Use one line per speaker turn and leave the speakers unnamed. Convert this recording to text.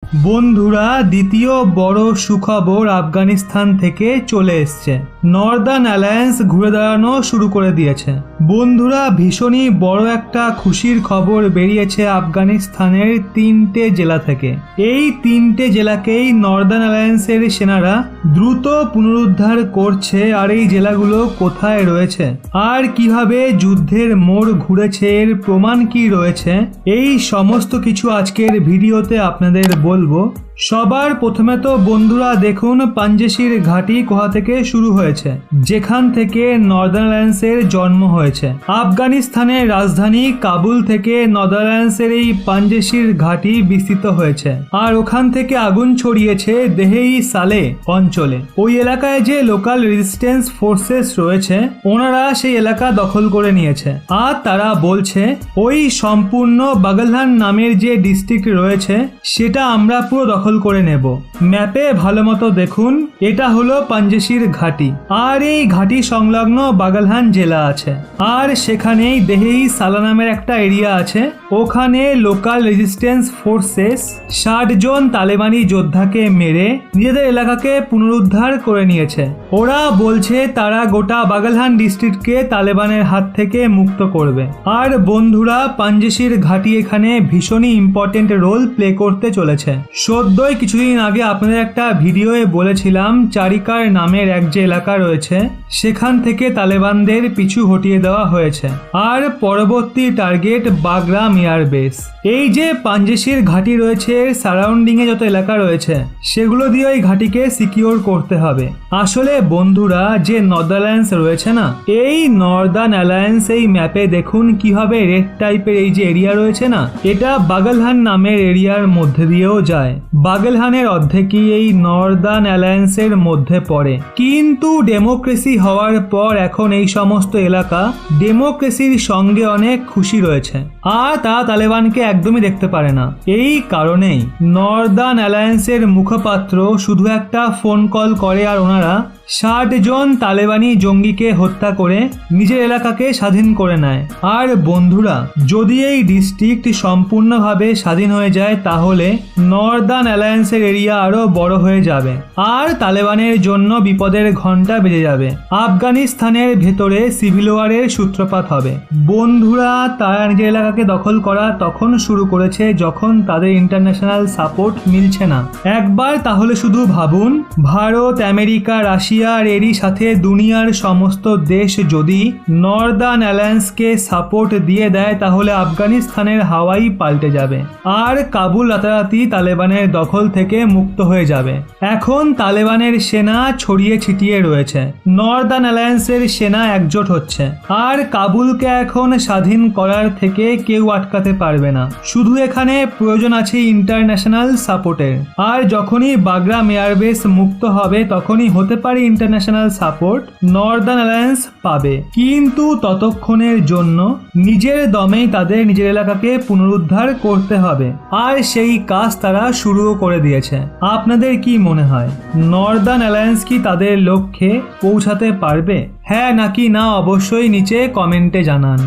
বন্ধুরা, দ্বিতীয় বড় সুখবর আফগানিস্তান থেকে চলে এসছে। নর্দার্ন অ্যালায়েন্স ঘুরে দাঁড়ানো শুরু করে দিয়েছে। বন্ধুরা, ভীষণই বড় একটা খুশির খবর বেরিয়েছে আফগানিস্তানের 3টে জেলা থেকে। এই 3টে জেলাকেই নর্দার্ন অ্যালায়েন্সের সেনারা দ্রুত পুনরুদ্ধার করছে। আর এই জেলাগুলো কোথায় রয়েছে আর কিভাবে যুদ্ধের মোড় ঘুরেছে, এর প্রমাণ কি রয়েছে, এই সমস্ত কিছু আজকের ভিডিওতে আপনাদের বলবো। সবার প্রথমে তো বন্ধুরা দেখুন পাঞ্জেশির ঘাঁটি কোথা থেকে শুরু হয়েছে, যেখান থেকে নর্দার্ন অ্যালায়েন্সের জন্ম হয়েছে। আফগানিস্তানের রাজধানী কাবুল থেকে নর্দার্ন অ্যালায়েন্সের এই পাঞ্জেশির ঘাঁটি বিস্তৃত হয়েছে। আর ওখান থেকে আগুন ছড়িয়েছে দেহেই সালে অঞ্চলে। ওই এলাকায় যে লোকাল রেজিস্ট্যান্স ফোর্সেস রয়েছে, ওনারা সেই এলাকা দখল করে নিয়েছে। আর তারা বলছে ওই সম্পূর্ণ বাগলহান নামের যে ডিস্ট্রিক্ট রয়েছে সেটা আমরা পুরো দখল করে নেব। ম্যাপে ভালো মতো দেখুন, এটা হলো পাঞ্জেশির ঘাঁটি। আর এই ঘাঁটি সংলগ্ন বাগলহান জেলা আছে। আর সেখানেই দেহেই সালা নামের একটা এরিয়া আছে। ওখানে লোকাল রেজিস্ট্যান্স ফোর্সেস 60 জন তালেবানি যোদ্ধাকে মেরে নিজেদের এলাকাকে পুনরুদ্ধার করে নিয়েছে। ওরা বলছে তারা গোটা বাগলহান ডিস্ট্রিক্টকে তালেবানের হাত থেকে মুক্ত করবে। আর বন্ধুরা, পাঞ্জেশির ঘাঁটি এখানে ভীষণই ইম্পর্টেন্ট রোল প্লে করতে চলেছে। সদ্যই কিছুদিন আগে আপনাদের একটা ভিডিওয়ে বলেছিলাম চারিকার নামের এক যে এলাকা রয়েছে সেখান থেকে তালেবানদের পিছু হটিয়ে দেওয়া হয়েছে। আর পরবর্তী টার্গেট বাগরাম এয়ারবেস। এই যে পাঞ্জেশির ঘাঁটি রয়েছে, সারাউন্ডিং এ যত এলাকা রয়েছে সেগুলো দিয়ে এই ঘাঁটিকে সিকিউর করতে হবে। আসলে বন্ধুরা, যে নর্দার্ন অ্যালায়েন্স রয়েছে না, এই নর্দার্ন অ্যালায়েন্স এই ম্যাপে দেখুন কিভাবে রেড টাইপের এই যে এরিয়া রয়েছে না, এটা বাগলহান নামের এরিয়ার মধ্যে দিয়েও যায়। বাগলহানের অর্ধেকই এই নর্দার্ন অ্যালায়েন্সের মধ্যে পড়ে। কিন্তু ডেমোক্রেসি হওয়ার পর এখন এই সমস্ত এলাকা ডেমোক্রেসির সঙ্গে অনেক খুশি রয়েছে। আর তারা তালেবানকে একদমই দেখতে পারে না। এই কারণেই নর্দার্ন অ্যালায়েন্সের মুখপাত্র শুধু একটা ফোন কল করে আর ওনারা 60 জন তালেবানি জঙ্গিকে হত্যা করে নিজের এলাকাকে স্বাধীন করে নেয়। আর বন্ধুরা, যদি এই ডিস্ট্রিক্ট সম্পূর্ণভাবে স্বাধীন হয়ে যায় তাহলে নর্দার্ন অ্যালায়েন্সের এরিয়া আরো বড় হয়ে যাবে আর তালেবানের জন্য বিপদের ঘন্টা বেজে যাবে। আফগানিস্তানের ভেতরে সিভিল ওয়ারের সূত্রপাত হবে। বন্ধুরা, তারা নিজের এলাকাকে দখল করা তখন শুরু করেছে যখন তাদের ইন্টারন্যাশনাল সাপোর্ট মিলছে না। একবার তাহলে শুধু ভাবুন, ভারত, আমেরিকা, রাশিয়া আর এরই সাথে দুনিয়ার সমস্ত দেশ যদি নর্দার্ন অ্যালায়েন্সকে সাপোর্ট দিয়ে দেয় তাহলে আফগানিস্তানের হাওয়াই পাল্টে যাবে আর কাবুল রাতারাতি তালেবানের দখল থেকে মুক্ত হয়ে যাবে। এখন তালেবানের সেনা ছড়িয়ে ছিটিয়ে রয়েছে, নর্দার্ন অ্যালায়েন্সের সেনা একজোট হচ্ছে আর কাবুলকে এখন স্বাধীন করার থেকে কেউ আটকাতে পারবে না। শুধু এখানে প্রয়োজন আছে ইন্টারন্যাশনাল সাপোর্টের। আর যখনই বাগরাম এয়ারবেস মুক্ত হবে তখনই হতে পারে ইন্টারন্যাশনাল সাপোর্ট নর্দার্ন অ্যালায়েন্স পাবে। কিন্তু ততক্ষণের জন্য নিজের দমেই তাদের নিজের এলাকাকে পুনরুদ্ধার করতে হবে। আর সেই কাজ তারা শুরুও করে দিয়েছে। আপনাদের কি মনে হয়, নর্দার্ন অ্যালায়েন্স কি তাদের লক্ষ্যে পৌঁছাতে পারবে? হ্যাঁ নাকি না অবশ্যই নিচে কমেন্টে জানান।